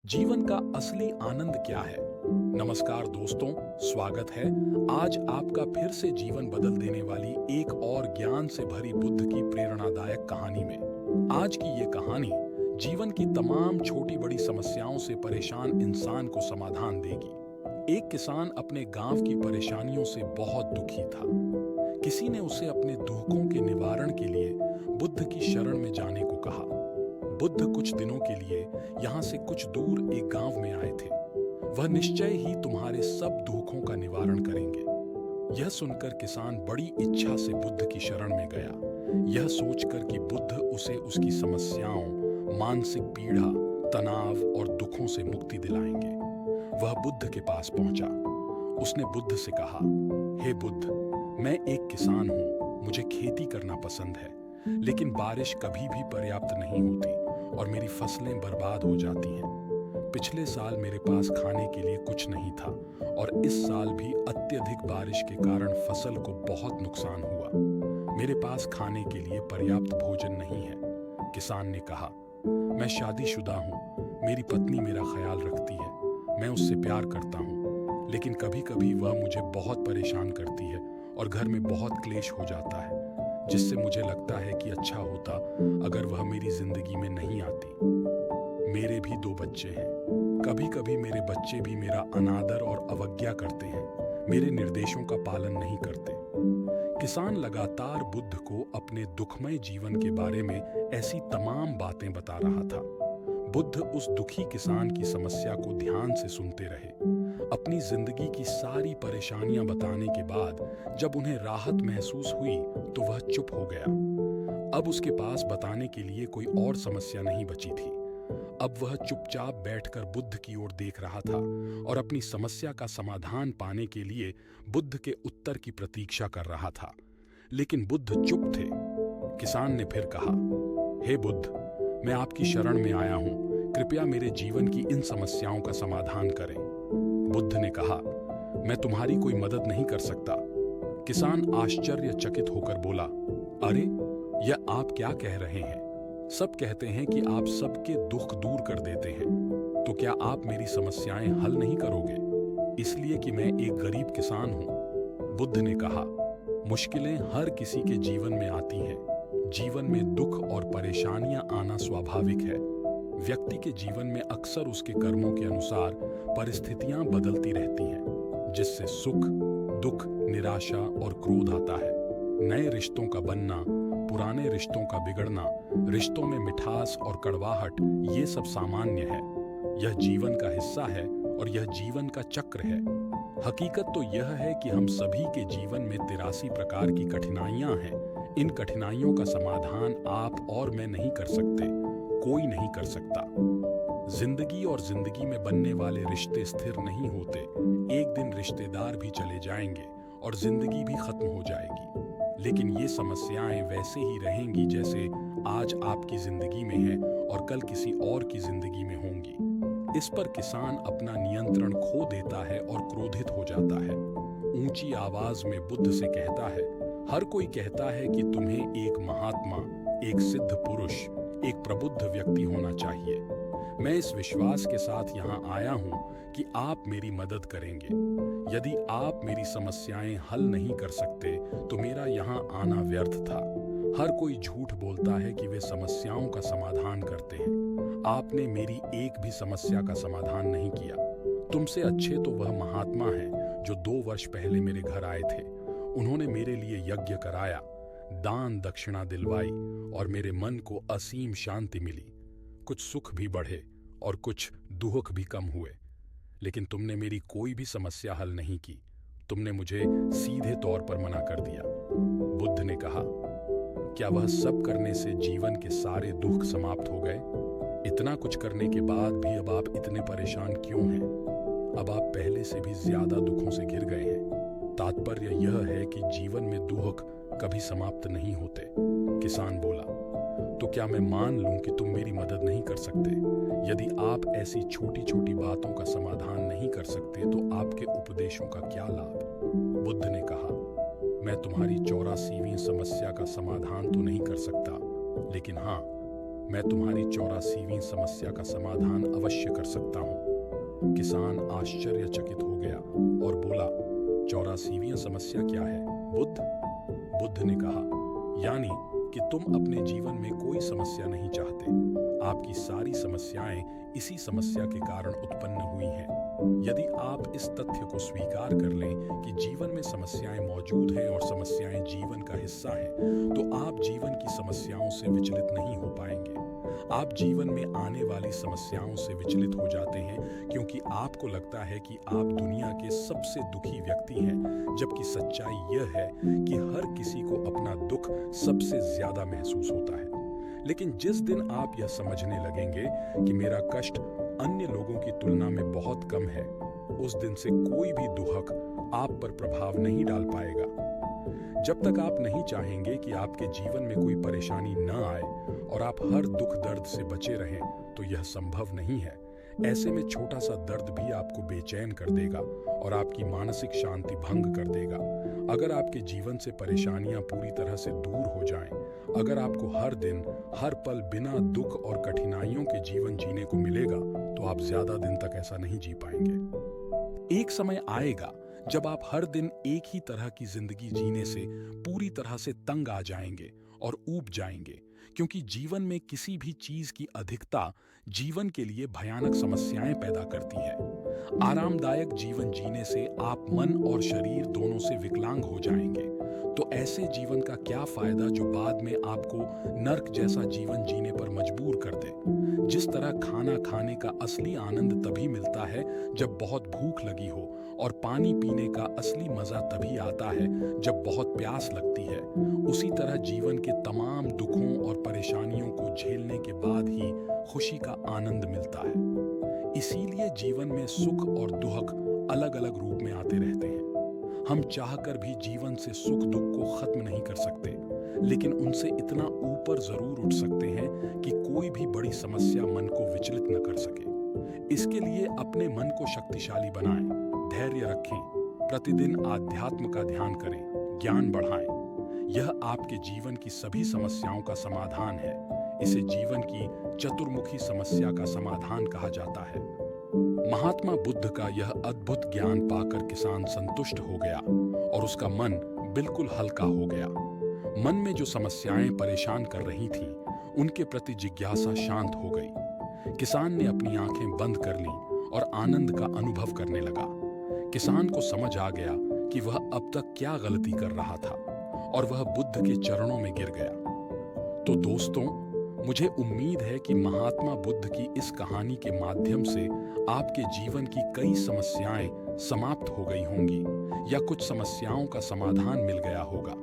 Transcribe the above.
जीवन का असली आनंद क्या है? नमस्कार दोस्तों, स्वागत है आज आपका फिर से जीवन बदल देने वाली एक और ज्ञान से भरी बुद्ध की प्रेरणादायक कहानी में। आज की ये कहानी जीवन की तमाम छोटी बड़ी समस्याओं से परेशान इंसान को समाधान देगी। एक किसान अपने गांव की परेशानियों से बहुत दुखी था। किसी ने उसे अपने दुखों के निवारण के लिए बुद्ध की शरण में जाने को कहा। बुद्ध कुछ दिनों के लिए यहाँ से कुछ दूर एक गांव में आए थे। वह निश्चय ही तुम्हारे सब दुखों का निवारण करेंगे। यह सुनकर किसान बड़ी इच्छा से बुद्ध की शरण में गया, यह सोचकर कि बुद्ध उसे उसकी समस्याओं, मानसिक पीड़ा, तनाव और दुखों से मुक्ति दिलाएंगे। वह बुद्ध के पास पहुंचा। उसने बुद्ध से कहा, हे बुद्ध, मैं एक किसान हूँ, मुझे खेती करना पसंद है, लेकिन बारिश कभी भी पर्याप्त नहीं होती और मेरी फसलें बर्बाद हो जाती हैं। पिछले साल मेरे पास खाने के लिए कुछ नहीं था और इस साल भी अत्यधिक बारिश के कारण फसल को बहुत नुकसान हुआ। मेरे पास खाने के लिए पर्याप्त भोजन नहीं है। किसान ने कहा, मैं शादीशुदा हूँ, मेरी पत्नी मेरा ख्याल रखती है, मैं उससे प्यार करता हूँ, लेकिन कभी कभी वह मुझे बहुत परेशान करती है और घर में बहुत क्लेश हो जाता है, जिससे मुझे लगता है कि अच्छा होता अगर वह मेरी जिंदगी में नहीं आती। मेरे भी 2 बच्चे हैं। कभी कभी मेरे बच्चे भी मेरा अनादर और अवज्ञा करते हैं, मेरे निर्देशों का पालन नहीं करते। किसान लगातार बुद्ध को अपने दुखमय जीवन के बारे में ऐसी तमाम बातें बता रहा था। बुद्ध उस दुखी किसान की समस्या को ध्यान से सुनते रहे। अपनी जिंदगी की सारी परेशानियां बताने के बाद जब उन्हें राहत महसूस हुई तो वह चुप हो गया। अब उसके पास बताने के लिए कोई और समस्या नहीं बची थी। अब वह चुपचाप बैठकर बुद्ध की ओर देख रहा था और अपनी समस्या का समाधान पाने के लिए बुद्ध के उत्तर की प्रतीक्षा कर रहा था। लेकिन बुद्ध चुप थे। किसान ने फिर कहा, हे बुद्ध, मैं आपकी शरण में आया हूँ, कृपया मेरे जीवन की इन समस्याओं का समाधान करें। बुद्ध ने कहा, मैं तुम्हारी कोई मदद नहीं कर सकता। किसान आश्चर्यचकित होकर बोला, अरे, यह आप क्या कह रहे हैं? सब कहते हैं कि आप सबके दुख दूर कर देते हैं, तो क्या आप मेरी समस्याएं हल नहीं करोगे? इसलिए कि मैं एक गरीब किसान हूं। बुद्ध ने कहा, मुश्किलें हर किसी के जीवन में आती हैं। जीवन में दुख और परेशानियां आना स्वाभाविक है। व्यक्ति के जीवन में अक्सर उसके कर्मों के अनुसार परिस्थितियां बदलती रहती हैं, जिससे सुख, दुख, निराशा और क्रोध आता है। नए रिश्तों का बनना, पुराने रिश्तों का बिगड़ना, रिश्तों में मिठास और कड़वाहट, ये सब सामान्य है। यह जीवन का हिस्सा है और यह जीवन का चक्र है। हकीकत तो यह है कि हम सभी के जीवन में 83 प्रकार की कठिनाइयां हैं। इन कठिनाइयों का समाधान आप और मैं नहीं कर सकते, कोई नहीं कर सकता। जिंदगी और जिंदगी में बनने वाले रिश्ते स्थिर नहीं होते। एक दिन रिश्तेदार भी चले जाएंगे और जिंदगी भी खत्म हो जाएगी। लेकिन ये समस्याएं वैसे ही रहेंगी जैसे आज आपकी जिंदगी में है और कल किसी और की जिंदगी में होंगी। इस पर किसान अपना नियंत्रण खो देता है और क्रोधित हो जाता है। ऊंची आवाज में बुद्ध से कहता है, हर कोई कहता है कि तुम्हें एक महात्मा, एक सिद्ध पुरुष, एक प्रबुद्ध व्यक्ति होना चाहिए। मैं इस विश्वास के साथ यहाँ आया हूँ कि आप मेरी मदद करेंगे। यदि आप मेरी समस्याएं हल नहीं कर सकते तो मेरा यहाँ आना व्यर्थ था। हर कोई झूठ बोलता है कि वे समस्याओं का समाधान करते हैं। आपने मेरी एक भी समस्या का समाधान नहीं किया। तुमसे अच्छे तो वह महात्मा हैं जो 2 वर्ष पहले मेरे घर आए थे। उन्होंने मेरे लिए यज्ञ कराया, दान दक्षिणा दिलवाई और मेरे मन को असीम शांति मिली। कुछ सुख भी बढ़े और कुछ दुख भी कम हुए, लेकिन तुमने मेरी कोई भी समस्या हल नहीं की। तुमने मुझे सीधे तौर पर मना कर दिया। बुद्ध ने कहा, क्या वह सब करने से जीवन के सारे दुख समाप्त हो गए? इतना कुछ करने के बाद भी अब आप इतने परेशान क्यों हैं? अब आप पहले से भी ज्यादा दुखों से घिर गए हैं। तात्पर्य यह है कि जीवन में दुख कभी समाप्त नहीं होते। किसान बोला, तो क्या मैं मान लूं कि तुम मेरी मदद नहीं कर सकते? यदि आप ऐसी छोटी छोटी बातों का समाधान नहीं कर सकते तो आपके उपदेशों का क्या लाभ? बुद्ध ने कहा, मैं तुम्हारी 84वीं समस्या का समाधान तो नहीं कर सकता, लेकिन हाँ, मैं तुम्हारी 84वीं समस्या का समाधान अवश्य कर सकता हूँ। किसान आश्चर्यचकित हो गया और बोला, 84वीं समस्या क्या है बुद्ध? बुद्ध ने कहा, यानी कि तुम अपने जीवन में कोई समस्या नहीं चाहते। आपकी सारी समस्याएं इसी समस्या के कारण उत्पन्न हुई हैं। यदि आप इस तथ्य को स्वीकार कर लें कि जीवन में समस्याएं मौजूद हैं और समस्याएं जीवन का हिस्सा हैं, तो आप जीवन की समस्याओं से विचलित नहीं हो पाएंगे। आप जीवन में आने वाली समस्याओं से विचलित हो जाते हैं क्योंकि आपको लगता है कि आप दुनिया के सबसे दुखी व्यक्ति हैं, जबकि सच्चाई यह है कि हर किसी को अपना दुख सबसे ज्यादा महसूस होता है। लेकिन जिस दिन आप यह समझने लगेंगे कि मेरा कष्ट अन्य लोगों की तुलना में बहुत कम है, उस दिन से कोई भी दुख आप पर प्रभाव नहीं डाल पाएगा। जब तक आप नहीं चाहेंगे कि आपके जीवन में कोई परेशानी न आए और आप हर दुख दर्द से बचे रहें, तो यह संभव नहीं है। ऐसे में छोटा सा दर्द भी आपको बेचैन कर देगा और आपकी मानसिक शांति भंग कर देगा। अगर आपके जीवन से परेशानियां पूरी तरह से दूर हो जाएं, अगर आपको हर दिन हर पल बिना दुख और कठिनाइयों के जीवन जीने को मिलेगा, तो आप ज्यादा दिन तक ऐसा नहीं जी पाएंगे। एक समय आएगा जब आप हर दिन एक ही तरह की जिंदगी जीने से पूरी तरह से तंग आ जाएंगे और ऊब जाएंगे, क्योंकि जीवन में किसी भी चीज की अधिकता जीवन के लिए भयानक समस्याएं पैदा करती है। आरामदायक जीवन जीने से आप मन और शरीर दोनों से विकलांग हो जाएंगे। तो ऐसे जीवन का क्या फायदा जो बाद में आपको नर्क जैसा जीवन जीने पर मजबूर कर दे। जिस तरह खाना खाने का असली आनंद तभी मिलता है जब बहुत भूख लगी हो, और पानी पीने का असली मजा तभी आता है जब बहुत प्यास लगती है, उसी तरह जीवन के तमाम दुखों और परेशानियों को झेलने के बाद ही खुशी का आनंद मिलता है। इसीलिए जीवन में सुख और दुख अलग अलग रूप में आते रहते हैं। हम चाहकर भी जीवन से सुख दुख को खत्म नहीं कर सकते, लेकिन उनसे इतना ऊपर जरूर उठ सकते हैं कि कोई भी बड़ी समस्या मन को विचलित न कर सके। इसके लिए अपने मन को शक्तिशाली बनाएं, धैर्य रखें, प्रतिदिन आध्यात्म का ध्यान करें, ज्ञान बढ़ाएं। यह आपके जीवन की सभी समस्याओं का समाधान है। इसे जीवन की चतुर्मुखी समस्या का समाधान कहा जाता है। महात्मा बुद्ध का यह अद्भुत ज्ञान पाकर किसान संतुष्ट हो गया और उसका मन बिल्कुल हल्का हो गया। मन में जो समस्याएं परेशान कर रही थीं, उनके प्रति जिज्ञासा शांत हो गई। किसान ने अपनी आंखें बंद कर लीं और आनंद का अनुभव करने लगा। किसान को समझ आ गया कि वह अब तक क्या गलती कर रहा था और वह बुद्ध के चरणों में गिर गया। तो दोस्तों, मुझे उम्मीद है कि महात्मा बुद्ध की इस कहानी के माध्यम से आपके जीवन की कई समस्याएं समाप्त हो गई होंगी या कुछ समस्याओं का समाधान मिल गया होगा।